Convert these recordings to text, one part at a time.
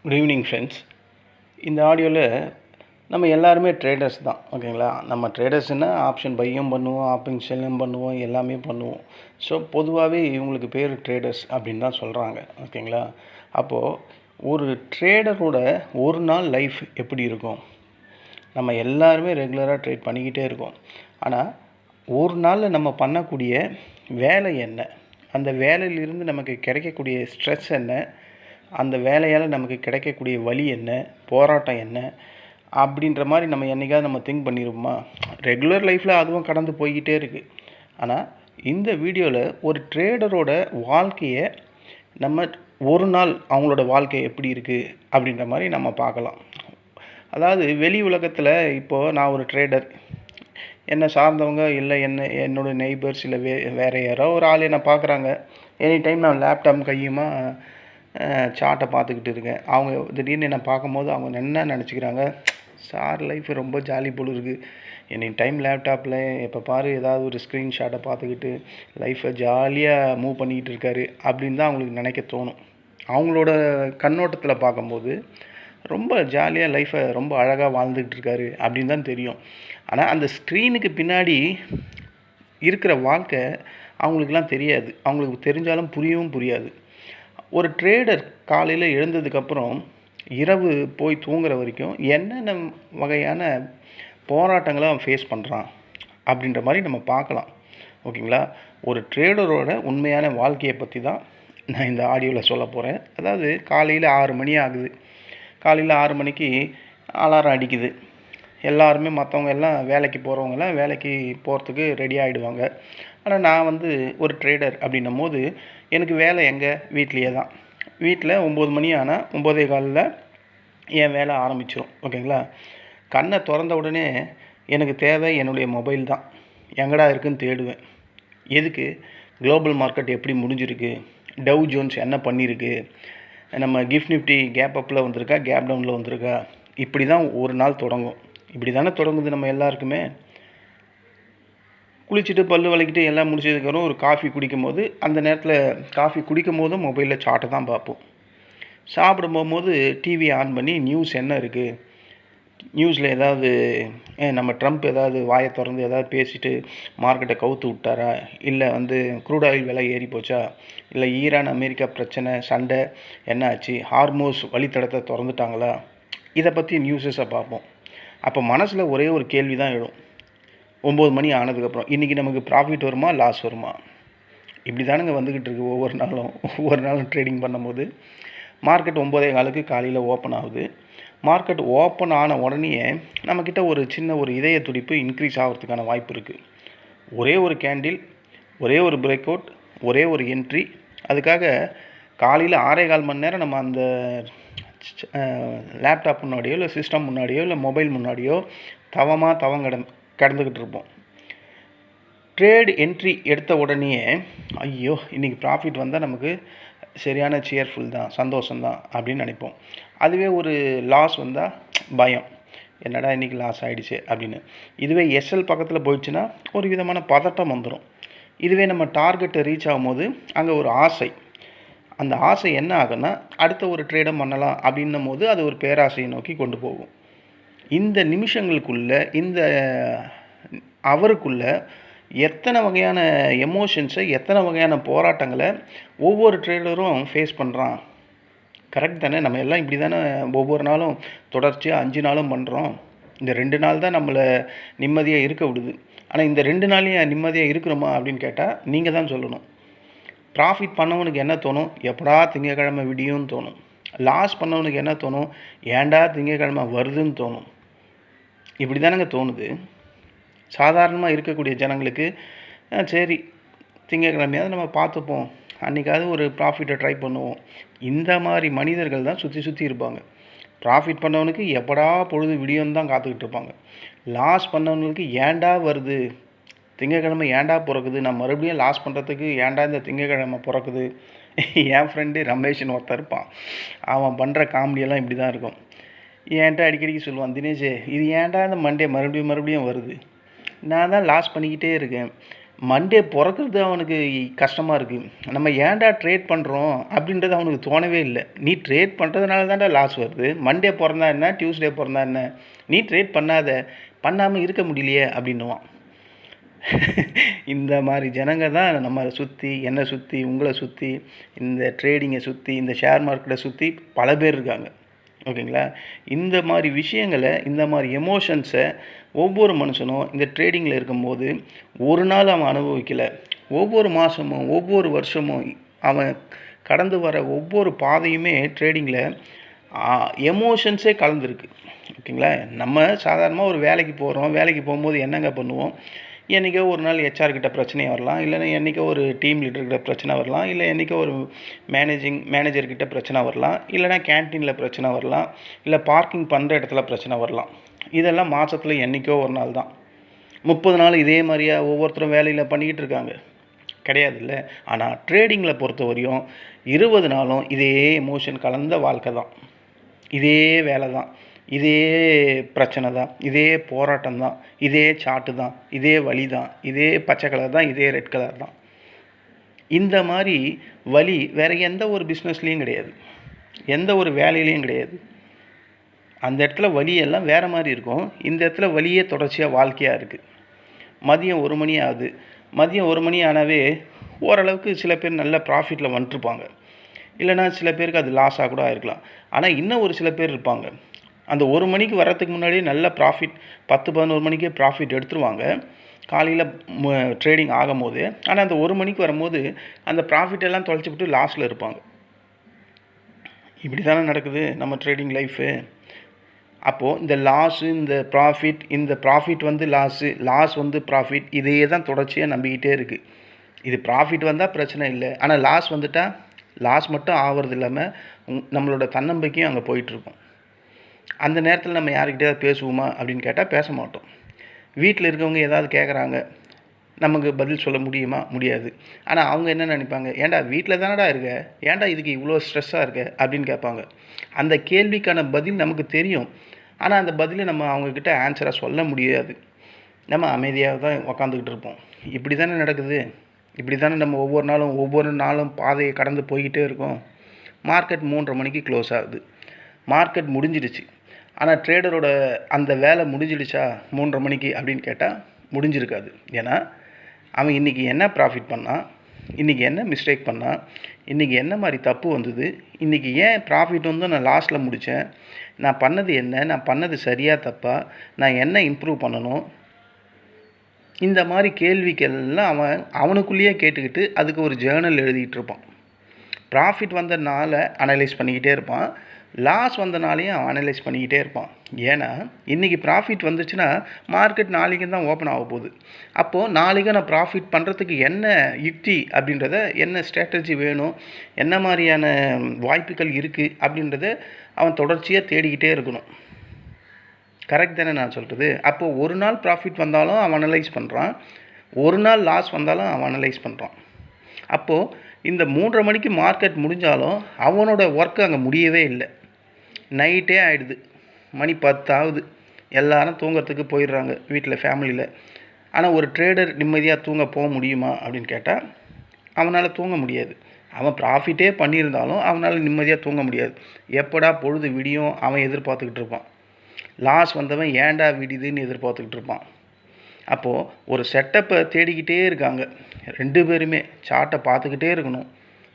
Good evening friends. இந்த ஆடியோவில் நம்ம எல்லாருமே ட்ரேடர்ஸ் தான், ஓகேங்களா? நம்ம ட்ரேடர்ஸ்னால் ஆப்ஷன் பையும் பண்ணுவோம், ஆப்ஷன் செல்லும் பண்ணுவோம், எல்லாமே பண்ணுவோம். ஸோ பொதுவாகவே இவங்களுக்கு பேர் ட்ரேடர்ஸ் அப்படின்னு தான் சொல்கிறாங்க, ஓகேங்களா? அப்போது ஒரு ட்ரேடரோட ஒரு நாள் லைஃப் எப்படி இருக்கும்? நம்ம எல்லாருமே ரெகுலராக ட்ரேட் பண்ணிக்கிட்டே இருக்கோம். ஆனால் ஒரு நாளில் நம்ம பண்ணக்கூடிய வேலை என்ன? அந்த வேலையிலிருந்து நமக்கு கிடைக்கக்கூடிய ஸ்ட்ரெஸ் என்ன? அந்த வேலையால் நமக்கு கிடைக்கக்கூடிய வழி என்ன, போராட்டம் என்ன அப்படின்ற மாதிரி நம்ம என்றைக்காவது நம்ம திங்க் பண்ணியிருப்போமா? ரெகுலர் லைஃப்பில் அதுவும் கடந்து போய்கிட்டே இருக்குது. ஆனால் இந்த வீடியோவில் ஒரு ட்ரேடரோட வாழ்க்கையை நம்ம ஒரு நாள் அவங்களோட வாழ்க்கை எப்படி இருக்குது அப்படின்ற மாதிரி நம்ம பார்க்கலாம். அதாவது வெளி உலகத்தில் இப்போது நான் ஒரு ட்ரேடர், என்னை சார்ந்தவங்க இல்லை என்னோடய நெய்பர்ஸ் இல்லை வேறு யாரோ ஒரு ஆள் என்னை பார்க்குறாங்க. எனி டைம் நான் லேப்டாப் கையுமா சார்ட்டை பார்த்துக்கிட்டு இருக்கேன். அவங்க திடீர்னு என்னை பார்க்கும்போது அவங்க என்ன நினச்சிக்கிறாங்க, சார் லைஃப் ரொம்ப ஜாலி போல் இருக்குது, எனி டைம் லேப்டாப்பில் எப்போ பாரு ஏதாவது ஒரு ஸ்க்ரீன்ஷாட்டை பார்த்துக்கிட்டு லைஃப்பை ஜாலியாக மூவ் பண்ணிக்கிட்டு இருக்காரு அப்படின்னு தான் அவங்களுக்கு நினைக்க தோணும். அவங்களோட கண்ணோட்டத்தில் பார்க்கும்போது ரொம்ப ஜாலியாக லைஃப்பை ரொம்ப அழகாக வாழ்ந்துக்கிட்டு இருக்காரு அப்படின்னு தான் தெரியும். ஆனால் அந்த ஸ்க்ரீனுக்கு பின்னாடி இருக்கிற வாழ்க்கை அவங்களுக்குலாம் தெரியாது. அவங்களுக்கு தெரிஞ்சாலும் புரியவும் புரியாது. ஒரு ட்ரேடர் காலையில் எழுந்ததுக்கப்புறம் இரவு போய் தூங்குற வரைக்கும் என்னென்ன வகையான போராட்டங்களை அவன் ஃபேஸ் பண்ணுறான் அப்படின்ற மாதிரி நம்ம பார்க்கலாம், ஓகேங்களா? ஒரு ட்ரேடரோட உண்மையான வாழ்க்கையை பற்றி தான் நான் இந்த ஆடியோவில் சொல்ல போகிறேன். அதாவது காலையில் 6 மணி ஆகுது. காலையில் 6 மணிக்கு அலாரம் அடிக்குது. எல்லாருமே மற்றவங்க எல்லாம் வேலைக்கு போகிறவங்கெல்லாம் வேலைக்கு போகிறதுக்கு ரெடி ஆகிடுவாங்க. ஆனால் நான் ஒரு ட்ரேடர் அப்படின்னும் போது எனக்கு வேலை எங்கே? வீட்லேயே தான். வீட்டில் 9 மணி ஆனால் 9:15 என் வேலை ஆரம்பிச்சிடும், ஓகேங்களா? கண்ணை திறந்த உடனே எனக்கு தேவை என்னுடைய மொபைல் தான். எங்கடா இருக்குன்னு தேடுவேன். எதுக்கு? குளோபல் மார்க்கெட் எப்படி முடிஞ்சிருக்கு, டவ் ஜோன்ஸ் என்ன பண்ணியிருக்கு, நம்ம கிஃப்ட் நிஃப்டி கேப் அப்பில் வந்திருக்கா, கேப் டவுனில் வந்திருக்கா, இப்படி தான் ஒரு நாள் தொடங்கும். இப்படி தானே தொடங்குது நம்ம எல்லாருக்குமே. குளிச்சுட்டு பல் விளக்கிட்டு எல்லாம் முடிச்சதுக்கப்புறம் ஒரு காஃபி குடிக்கும்போது அந்த நேரத்தில் காஃபி குடிக்கும் போதும் மொபைலில் சார்ட்டை தான் பார்ப்போம். சாப்பிட போகும்போது டிவி ஆன் பண்ணி நியூஸ் என்ன இருக்குது, நியூஸில் ஏதாவது நம்ம ட்ரம்ப் ஏதாவது வாயை திறந்து ஏதாவது பேசிட்டு மார்க்கெட்டை கவுத்து விட்டாரா, இல்லை க்ரூட் ஆயில் விலை ஏறி போச்சா, இல்லை ஈரான் அமெரிக்கா பிரச்சனை சண்டை என்ன ஆச்சு, ஹார்மோஸ் வழித்தடத்தை திறந்துட்டாங்களா, இதை பற்றி நியூஸஸை பார்ப்போம். அப்போ மனசில் ஒரே ஒரு கேள்வி தான் எழும். 9 மணி ஆனதுக்கப்புறம் இன்றைக்கி நமக்கு ப்ராஃபிட் வருமா, லாஸ் வருமா? இப்படி தானுங்க வந்துக்கிட்டு இருக்குது ஒவ்வொரு நாளும் ட்ரேடிங் பண்ணும்போது. மார்க்கெட் 9:15 காலையில் ஓப்பன் ஆகுது. மார்க்கெட் ஓப்பன் ஆன உடனே நம்மக்கிட்ட ஒரு சின்ன ஒரு இதய துடிப்பு இன்க்ரீஸ் ஆகிறதுக்கான வாய்ப்பு இருக்குது. ஒரே ஒரு கேண்டில், ஒரே ஒரு பிரேக் அவுட், ஒரே ஒரு என்ட்ரி. அதுக்காக காலையில் 6.25 மணி நேரம் நம்ம அந்த லேப்டாப் முன்னாடியோ இல்லை சிஸ்டம் முன்னாடியோ இல்லை மொபைல் முன்னாடியோ கடந்துக்கிட்டு இருப்போம். ட்ரேட் என்ட்ரி எடுத்த உடனே ஐயோ இன்றைக்கி ப்ராஃபிட் வந்தால் நமக்கு சரியான சியர்ஃபுல் தான், சந்தோஷம்தான் அப்படின்னு நினைப்போம். அதுவே ஒரு லாஸ் வந்தால் பயம், என்னடா இன்றைக்கி லாஸ் ஆகிடுச்சு அப்படின்னு. இதுவே எஸ்எல் பக்கத்தில் போயிடுச்சுன்னா ஒரு விதமான பதட்டம் வந்துடும். இதுவே நம்ம டார்கெட்டை ரீச் ஆகும்போது அங்கே ஒரு ஆசை, அந்த ஆசை என்ன ஆகுன்னா அடுத்த ஒரு ட்ரேடை பண்ணலாம் அப்படின்னும் போது அது ஒரு பேராசையை நோக்கி கொண்டு போகும். இந்த நிமிஷங்களுக்குள்ளே இந்த அவருக்குள்ளே எத்தனை வகையான எமோஷன்ஸை, எத்தனை வகையான போராட்டங்களை ஒவ்வொரு ட்ரேடரும் ஃபேஸ் பண்ணுறான். கரெக்ட் தானே? நம்ம எல்லாம் இப்படி தானே ஒவ்வொரு நாளும் தொடர்ச்சியாக 5 நாளும் பண்ணுறோம். இந்த 2 நாள் தான் நம்மளை நிம்மதியாக இருக்க விடுது. ஆனால் இந்த 2 நாளையும் நிம்மதியாக இருக்கிறோமா அப்படின்னு கேட்டால் நீங்கள் தான் சொல்லணும். ப்ராஃபிட் பண்ணவனுக்கு என்ன தோணும்? எப்படா திங்கக்கிழமை விடியும்னு தோணும். லாஸ் பண்ணவனுக்கு என்ன தோணும்? ஏன்டா திங்கக்கிழமை வருதுன்னு தோணும். இப்படி தானேங்க தோணுது. சாதாரணமாக இருக்கக்கூடிய ஜனங்களுக்கு சரி திங்கக்கிழமையாவது நம்ம பார்த்துப்போம், அன்றைக்காவது ஒரு ப்ராஃபிட்டை ட்ரை பண்ணுவோம். இந்த மாதிரி மனிதர்கள் தான் சுற்றி இருப்பாங்க. ப்ராஃபிட் பண்ணவனுக்கு எப்படா பொழுது விடியோன்னு தான் காத்துக்கிட்டு இருப்பாங்க. லாஸ் பண்ணவனுக்கு ஏன்டா வருது, திங்கக்கிழமை ஏன்டா பிறக்குது, நான் மறுபடியும் லாஸ் பண்ணுறதுக்கு ஏன்டா இந்த திங்கக்கிழமை பிறக்குது. என் ஃப்ரெண்டு ரமேஷ்னு ஒருத்தர் இருப்பான். அவன் பண்ணுற காமெடியெல்லாம் இப்படி தான் இருக்கும். என்கிட்ட அடிக்கடிக்கு சொல்லுவான், தினேஷ் இது ஏன்டா இந்த மண்டே மறுபடியும் வருது, நான் தான் லாஸ் பண்ணிக்கிட்டே இருக்கேன், மண்டே பொறக்கிறது அவனுக்கு கஷ்டமாக இருக்குது. நம்ம ஏன்டா ட்ரேட் பண்ணுறோம் அப்படின்றது அவனுக்கு தோணவே இல்லை. நீ ட்ரேட் பண்ணுறதுனால தான்டா லாஸ் வருது. மண்டே பிறந்தா என்ன, டியூஸ்டே பிறந்தா என்ன, நீ ட்ரேட் பண்ணாமல் இருக்க முடியலையே அப்படின்னுவான். இந்த மாதிரி ஜனங்க தான் நம்மளை சுற்றி, என்னை சுற்றி, உங்களை சுற்றி, இந்த ட்ரேடிங்கை சுற்றி, இந்த ஷேர் மார்க்கெட்டை சுற்றி பல பேர் இருக்காங்க. ஓகேங்களா? இந்த மாதிரி விஷயங்களை, இந்த மாதிரி எமோஷன்ஸை ஒவ்வொரு மனுஷனும் இந்த ட்ரேடிங்கில் இருக்கும்போது ஒரு நாள் அவன் அனுபவிக்கலை. ஒவ்வொரு மாதமும், ஒவ்வொரு வருஷமும் அவன் கடந்து வர ஒவ்வொரு பாதையுமே ட்ரேடிங்கில் எமோஷன்ஸே கலந்துருக்கு. ஓகேங்களா? நம்ம சாதாரணமாக ஒரு வேலைக்கு போகிறோம். வேலைக்கு போகும்போது என்னங்க பண்ணுவோம்? என்றைக்கோ ஒரு நாள் ஹெச்ஆர்கிட்ட பிரச்சனை வரலாம், இல்லைன்னா என்றைக்கோ ஒரு டீம் லீடர்கிட்ட பிரச்சனை வரலாம், இல்லை என்றைக்கோ ஒரு மேனேஜர்கிட்ட பிரச்சனை வரலாம், இல்லைனா கேன்டீனில் பிரச்சனை வரலாம், இல்லை பார்க்கிங் பண்ணுற இடத்துல பிரச்சனை வரலாம். இதெல்லாம் மாதத்தில் என்றைக்கோ ஒரு நாள் தான். 30 நாள் இதே மாதிரியா ஒவ்வொருத்தரும் வேலையில் பண்ணிக்கிட்டு இருக்காங்க? கிடையாது இல்லை. ஆனால் ட்ரேடிங்கில் பொறுத்த வரையும் 20 நாளும் இதே எமோஷன் கலந்த வாழ்க்கை தான், இதே வேலை தான், இதே பிரச்சனை தான், இதே போராட்டம் தான், இதே சாட்டு தான், இதே வலி தான், இதே பச்சை கலர் தான், இதே ரெட் கலர் தான். இந்த மாதிரி வலி வேறு எந்த ஒரு பிஸ்னஸ்லேயும் கிடையாது, எந்த ஒரு வேலையிலையும் கிடையாது. அந்த இடத்துல வலியெல்லாம் வேறு மாதிரி இருக்கும். இந்த இடத்துல வலியே தொடர்ச்சியாக வாழ்க்கையாக இருக்குது. மதியம் 1 மணி ஆகுது. மதியம் 1 மணி ஆனாவே ஓரளவுக்கு சில பேர் நல்ல ப்ராஃபிட்டில் வந்துட்டுருப்பாங்க, இல்லைனா சில பேருக்கு அது லாஸாக கூட ஆகிருக்கலாம். ஆனால் இன்னும் ஒரு சில பேர் இருப்பாங்க, அந்த 1 மணிக்கு வர்றதுக்கு முன்னாடியே நல்ல ப்ராஃபிட், 10-11 மணிக்கே ப்ராஃபிட் எடுத்துருவாங்க காலையில் ட்ரேடிங் ஆகும்போது. ஆனால் அந்த 1 மணிக்கு வரும்போது அந்த ப்ராஃபிட் எல்லாம் தொலைச்சிவிட்டு லாஸில் இருப்பாங்க. இப்படி தானே நடக்குது நம்ம ட்ரேடிங் லைஃபு. அப்போது இந்த லாஸு, இந்த ப்ராஃபிட் வந்து லாஸ் வந்து ப்ராஃபிட், இதையே தான் தொடர்ச்சியாக நம்பிக்கிட்டே இருக்குது. இது ப்ராஃபிட் வந்தால் பிரச்சனை இல்லை, ஆனால் லாஸ் வந்துட்டால் லாஸ் மட்டும் ஆகிறது இல்லாமல் நம்மளோட தன்னம்பிக்கையும் அங்கே போயிட்டுருக்கும். அந்த நேரத்தில் நம்ம யாருக்கிட்டையாவது பேசுவோமா அப்படின்னு கேட்டால் பேச மாட்டோம். வீட்டில் இருக்கவங்க ஏதாவது கேட்குறாங்க, நமக்கு பதில் சொல்ல முடியுமா? முடியாது. ஆனால் அவங்க என்ன நினைப்பாங்க, ஏன்டா வீட்டில் தானடா இருக்க, ஏன்டா இதுக்கு இவ்வளோ ஸ்ட்ரெஸ்ஸாக இருக்க அப்படின்னு கேட்பாங்க. அந்த கேள்விக்கான பதில் நமக்கு தெரியும், ஆனால் அந்த பதிலை நம்ம அவங்கக்கிட்ட ஆன்சராக சொல்ல முடியாது. நம்ம அமைதியாக தான் உக்காந்துக்கிட்டு இருப்போம். இப்படி தானே நடக்குது. இப்படி தானே நம்ம ஒவ்வொரு நாளும் பாதையை கடந்து போய்கிட்டே இருக்கோம். மார்க்கெட் 3:30 மணிக்கு க்ளோஸ் ஆகுது. மார்க்கெட் முடிஞ்சிடுச்சு. ஆனால் ட்ரேடரோட அந்த வேலை முடிஞ்சிடுச்சா 3:30 மணிக்கு அப்படின்னு கேட்டால் முடிஞ்சிருக்காது. ஏன்னா அவன் இன்றைக்கி என்ன ப்ராஃபிட் பண்ணான், இன்றைக்கி என்ன மிஸ்டேக் பண்ணான், இன்றைக்கி என்ன மாதிரி தப்பு வந்தது, இன்றைக்கி ஏன் ப்ராஃபிட் வந்து நான் லாஸ்ட்டில் முடித்தேன், நான் பண்ணது என்ன, நான் பண்ணது சரியாக தப்பா, நான் என்ன இம்ப்ரூவ் பண்ணணும், இந்த மாதிரி கேள்விக்கெல்லாம் அவனுக்குள்ளேயே கேட்டுக்கிட்டு அதுக்கு ஒரு ஜேர்னல் எழுதிக்கிட்டு இருப்பான். ப்ராஃபிட் வந்த நாளை அனலைஸ் பண்ணிக்கிட்டே இருப்பான், லாஸ் வந்த நாளையும் அவன் அனலைஸ் பண்ணிக்கிட்டே இருப்பான். ஏன்னா இன்றைக்கி ப்ராஃபிட் வந்துச்சுன்னா மார்க்கெட் நாளைக்கு தான் ஓப்பன் ஆக போகுது. அப்போது நாளைக்கு நான் ப்ராஃபிட் பண்ணுறதுக்கு என்ன யுக்தி அப்படின்றத, என்ன ஸ்ட்ராட்டஜி வேணும், என்ன மாதிரியான வாய்ப்புகள் இருக்குது அப்படின்றத அவன் தொடர்ச்சியாக தேடிக்கிட்டே இருக்கணும். கரெக்ட் தானே நான் சொல்கிறது? அப்போது ஒரு நாள் ப்ராஃபிட் வந்தாலும் அவன் அனலைஸ் பண்ணுறான், ஒரு நாள் லாஸ் வந்தாலும் அவன் அனலைஸ் பண்ணுறான். அப்போது இந்த 3:30 மணிக்கு மார்க்கெட் முடிஞ்சாலும் அவனோட ஒர்க்கு அங்கே முடியவே இல்லை. நைட்டே ஆகிடுது, மணி 10 ஆகுது, எல்லாரும் தூங்கிறதுக்கு போயிடுறாங்க வீட்டில், ஃபேமிலியில். ஆனால் ஒரு ட்ரேடர் நிம்மதியாக தூங்க போக முடியுமா அப்படின்னு கேட்டால் அவனால் தூங்க முடியாது. அவன் ப்ராஃபிட்டே பண்ணியிருந்தாலும் அவனால் நிம்மதியாக தூங்க முடியாது. எப்படா பொழுது விடியும் அவன் எதிர்பார்த்துக்கிட்டு இருப்பான். லாஸ் வந்தவன் ஏன்டா விடிதுன்னு எதிர்பார்த்துக்கிட்டு இருப்பான். அப்போது ஒரு செட்டப்பை தேடிக்கிட்டே இருக்காங்க 2 பேருமே. சார்ட்டை பார்த்துக்கிட்டே இருக்கணும்,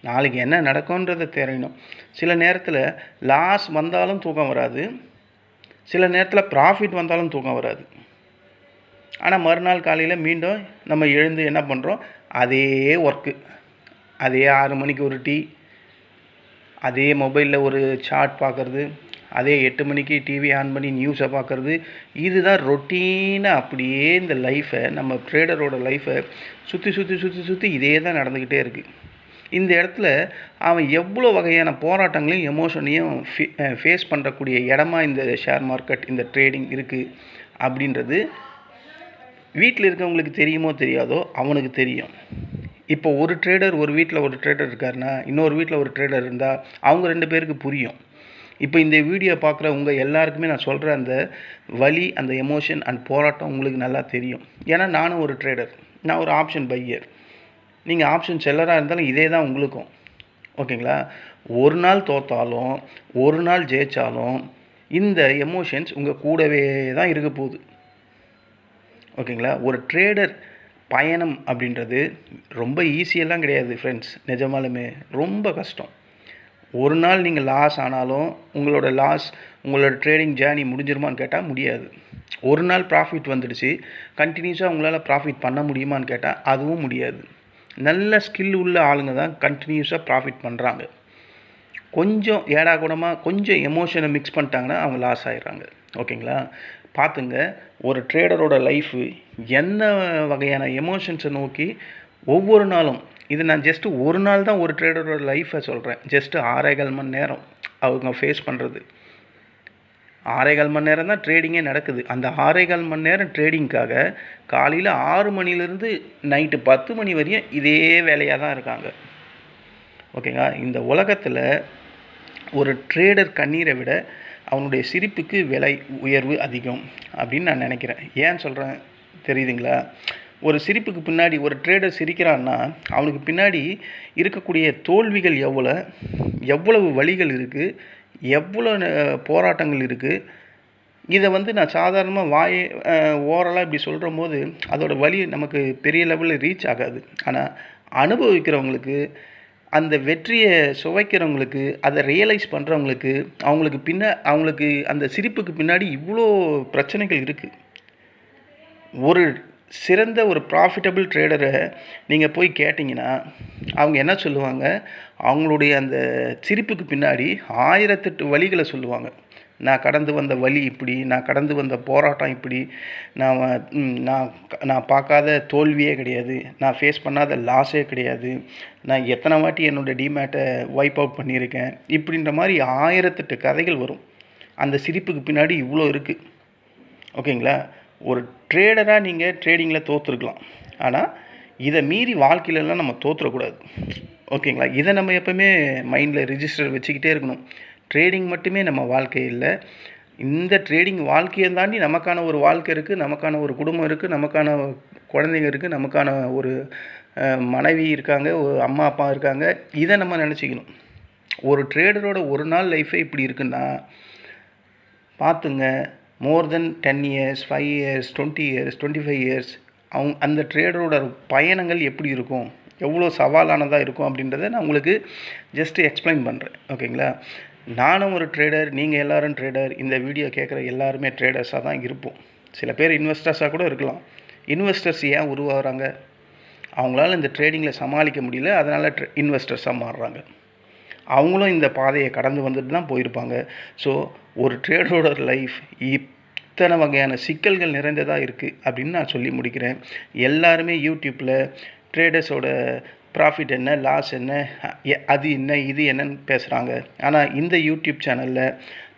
நாளைக்கு என்ன நடக்கும்ன்றதை தெரியணும். சில நேரத்தில் லாஸ் வந்தாலும் தூக்கம் வராது, சில நேரத்தில் ப்ராஃபிட் வந்தாலும் தூக்கம் வராது. ஆனால் மறுநாள் காலையில் மீண்டும் நம்ம எழுந்து என்ன பண்ணுறோம், அதே ஒர்க்கு, அதே 6 மணிக்கு ஒரு டீ, அதே மொபைலில் ஒரு சார்ட் பார்க்குறது, அதே 8 மணிக்கு டிவி ஆன் பண்ணி நியூஸை பார்க்குறது. இதுதான் ரொட்டீனாக அப்படியே இந்த லைஃப்பை, நம்ம ட்ரேடரோட லைஃப்பை சுற்றி இதே தான் நடந்துக்கிட்டே இருக்குது. இந்த இடத்துல அவன் எவ்வளோ வகையான போராட்டங்களையும் எமோஷனையும் ஃபேஸ் பண்ணுறக்கூடிய இடமா இந்த ஷேர் மார்க்கெட், இந்த ட்ரேடிங் இருக்குது அப்படின்றது வீட்டில் இருக்கவங்களுக்கு தெரியுமோ தெரியாதோ அவனுக்கு தெரியும். இப்போ ஒரு ட்ரேடர் ஒரு வீட்டில் ஒரு ட்ரேடர் இருக்காருன்னா, இன்னொரு வீட்டில் ஒரு ட்ரேடர் இருந்தால் அவங்க 2 பேருக்கு புரியும். இப்போ இந்த வீடியோ பார்க்குற உங்கள் எல்லாருக்குமே நான் சொல்கிற அந்த வலி, அந்த எமோஷன் அண்ட் போராட்டம் உங்களுக்கு நல்லா தெரியும். ஏன்னா நானும் ஒரு ட்ரேடர், நான் ஒரு ஆப்ஷன் பையர். நீங்கள் ஆப்ஷன் செல்லராக இருந்தாலும் இதே தான் உங்களுக்கும். ஓகேங்களா? ஒரு நாள் தோற்றாலும் ஒரு நாள் ஜெயித்தாலும் இந்த எமோஷன்ஸ் உங்கள் கூடவே தான் இருக்க போகுது. ஓகேங்களா? ஒரு ட்ரேடர் பயணம் அப்படின்றது ரொம்ப ஈஸியெல்லாம் கிடையாது ஃப்ரெண்ட்ஸ். நிஜமாலுமே ரொம்ப கஷ்டம். ஒரு நாள் நீங்கள் லாஸ் ஆனாலும் உங்களோட ட்ரேடிங் ஜேர்னி முடிஞ்சிருமான்னு கேட்டால் முடியாது. ஒரு நாள் ப்ராஃபிட் வந்துடுச்சு, கண்டினியூஸாக உங்களால் ப்ராஃபிட் பண்ண முடியுமான்னு கேட்டால் அதுவும் முடியாது. நல்ல ஸ்கில் உள்ள ஆளுங்க தான் கண்டினியூஸாக ப்ராஃபிட் பண்ணுறாங்க. கொஞ்சம் ஏடாகூடமாக கொஞ்சம் எமோஷனை மிக்ஸ் பண்ணிட்டாங்கன்னா அவங்க லாஸ் ஆகிடுறாங்க. ஓகேங்களா? பார்த்துங்க, ஒரு ட்ரேடரோட லைஃபு என்ன வகையான எமோஷன்ஸை நோக்கி ஒவ்வொரு நாளும், இது நான் ஜஸ்ட்டு ஒரு நாள் தான் ஒரு ட்ரேடரோட லைஃப்பை சொல்கிறேன். ஜஸ்ட்டு 6.25 மணி நேரம் அவங்க ஃபேஸ் பண்ணுறது. 6.25 மணி நேரம் தான் ட்ரேடிங்கே நடக்குது. அந்த 6.25 மணி நேரம் ட்ரேடிங்க்காக காலையில் 6 மணிலேருந்து நைட்டு 10 மணி வரையும் இதே வேலையாக தான் இருக்காங்க. ஓகேங்களா? இந்த உலகத்தில் ஒரு ட்ரேடர் கண்ணீரை விட அவனுடைய சிரிப்புக்கு விலை உயர்வு அதிகம் அப்படின்னு நான் நினைக்கிறேன். ஏன் சொல்கிறேன் தெரியுதுங்களா? ஒரு சிரிப்புக்கு பின்னாடி ஒரு ட்ரேடர் சிரிக்கிறான்னா அவனுக்கு பின்னாடி இருக்கக்கூடிய தோல்விகள் எவ்வளவு வழிகள் இருக்குது, எவ்வளோ போராட்டங்கள் இருக்குது. இதை நான் சாதாரணமாக ஓரலாக இப்படி சொல்கிற போது அதோட வழி நமக்கு பெரிய லெவலில் ரீச் ஆகாது. ஆனால் அனுபவிக்கிறவங்களுக்கு, அந்த வெற்றியை சுவைக்கிறவங்களுக்கு, அதை ரியலைஸ் பண்ணுறவங்களுக்கு, அவங்களுக்கு அந்த சிரிப்புக்கு பின்னாடி இவ்வளோ பிரச்சனைகள் இருக்குது. ஒரு சிறந்த ஒரு ப்ராஃபிட்டபிள் ட்ரேடரை நீங்கள் போய் கேட்டிங்கன்னா அவங்க என்ன சொல்லுவாங்க? அவங்களுடைய அந்த சிரிப்புக்கு பின்னாடி 1008 வழிகளை சொல்லுவாங்க. நான் கடந்து வந்த வழி இப்படி, நான் கடந்து வந்த போராட்டம் இப்படி, நான் பார்க்காத தோல்வியே கிடையாது, நான் ஃபேஸ் பண்ணாத லாஸே கிடையாது, நான் எத்தனை வாட்டி என்னோடய டிமேட்டை வைப் அவுட் பண்ணியிருக்கேன், இப்படின்ற மாதிரி 1008 கதைகள் வரும். அந்த சிரிப்புக்கு பின்னாடி இவ்வளோ இருக்குது. ஓகேங்களா? ஒரு ட்ரேடராக நீங்கள் ட்ரேடிங்கில் தோற்றுருக்கலாம், ஆனால் இதை மீறி வாழ்க்கையிலலாம் நம்ம தோற்றுறக்கூடாது. ஓகேங்களா? இதை நம்ம எப்போவுமே மைண்டில் ரிஜிஸ்டர் வச்சுக்கிட்டே இருக்கணும். ட்ரேடிங் மட்டுமே நம்ம வாழ்க்கை இல்லை. இந்த ட்ரேடிங் வாழ்க்கையை தாண்டி நமக்கான ஒரு வாழ்க்கை இருக்குது, நமக்கான ஒரு குடும்பம் இருக்குது, நமக்கான குழந்தைங்க இருக்குது, நமக்கான ஒரு மனைவி இருக்காங்க, ஒரு அம்மா அப்பா இருக்காங்க. இதை நம்ம நினச்சிக்கணும். ஒரு ட்ரேடரோட ஒரு நாள் லைஃபே இப்படி இருக்குன்னா பார்த்துங்க, மோர் தென் 10 இயர்ஸ், 5 இயர்ஸ், 20 இயர்ஸ், 25 இயர்ஸ் அந்த ட்ரேடரோட பயணங்கள் எப்படி இருக்கும், எவ்வளோ சவாலானதாக இருக்கும் அப்படின்றத நான் உங்களுக்கு ஜஸ்ட்டு எக்ஸ்பிளைன் பண்ணுறேன். ஓகேங்களா? நானும் ஒரு ட்ரேடர், நீங்கள் எல்லோரும் ட்ரேடர், இந்த வீடியோ கேட்குற எல்லாருமே ட்ரேடர்ஸாக தான் இருப்போம். சில பேர் இன்வெஸ்டர்ஸாக கூட இருக்கலாம். இன்வெஸ்டர்ஸ் ஏன் உருவாகிறாங்க? அவங்களால இந்த ட்ரேடிங்கில் சமாளிக்க முடியல, அதனால் இன்வெஸ்டர்ஸாக மாறுறாங்க. அவங்களும் இந்த பாதையை கடந்து வந்துட்டு தான் போயிருப்பாங்க. ஸோ ஒரு ட்ரேடரோட லைஃப் இத்தனை வகையான சிக்கல்கள் நிறைந்ததாக இருக்குது அப்படின்னு நான் சொல்லி முடிக்கிறேன். எல்லாருமே யூடியூப்பில் ட்ரேடர்ஸோட ப்ராஃபிட் என்ன, லாஸ் என்ன, அது என்ன, இது என்னன்னு பேசுகிறாங்க. ஆனால் இந்த யூடியூப் சேனலில்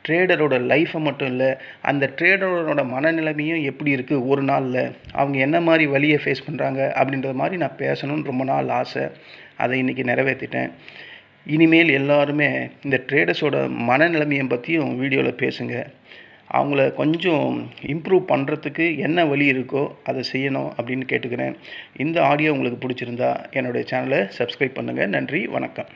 ட்ரேடரோட லைஃப்பை மட்டும் இல்லை, அந்த ட்ரேடரோட மனநிலைமையும் எப்படி இருக்குது, ஒரு நாளில் அவங்க என்ன மாதிரி வழியை ஃபேஸ் பண்ணுறாங்க அப்படின்ற மாதிரி நான் பேசணும்னு ரொம்ப நாள் ஆசை. அதை இன்றைக்கி நிறைவேற்றிட்டேன். இனிமேல் எல்லாருமே இந்த ட்ரேடர்ஸோட மனநிலைமையை பற்றியும் வீடியோவில் பேசுங்க. அவங்கள கொஞ்சம் இம்ப்ரூவ் பண்ணுறதுக்கு என்ன வழி இருக்கோ அதை செய்யணும் அப்படின்னு கேட்டுக்கிறேன். இந்த ஆடியோ உங்களுக்கு பிடிச்சிருந்தா என்னுடைய சேனலை சப்ஸ்கிரைப் பண்ணுங்கள். நன்றி, வணக்கம்.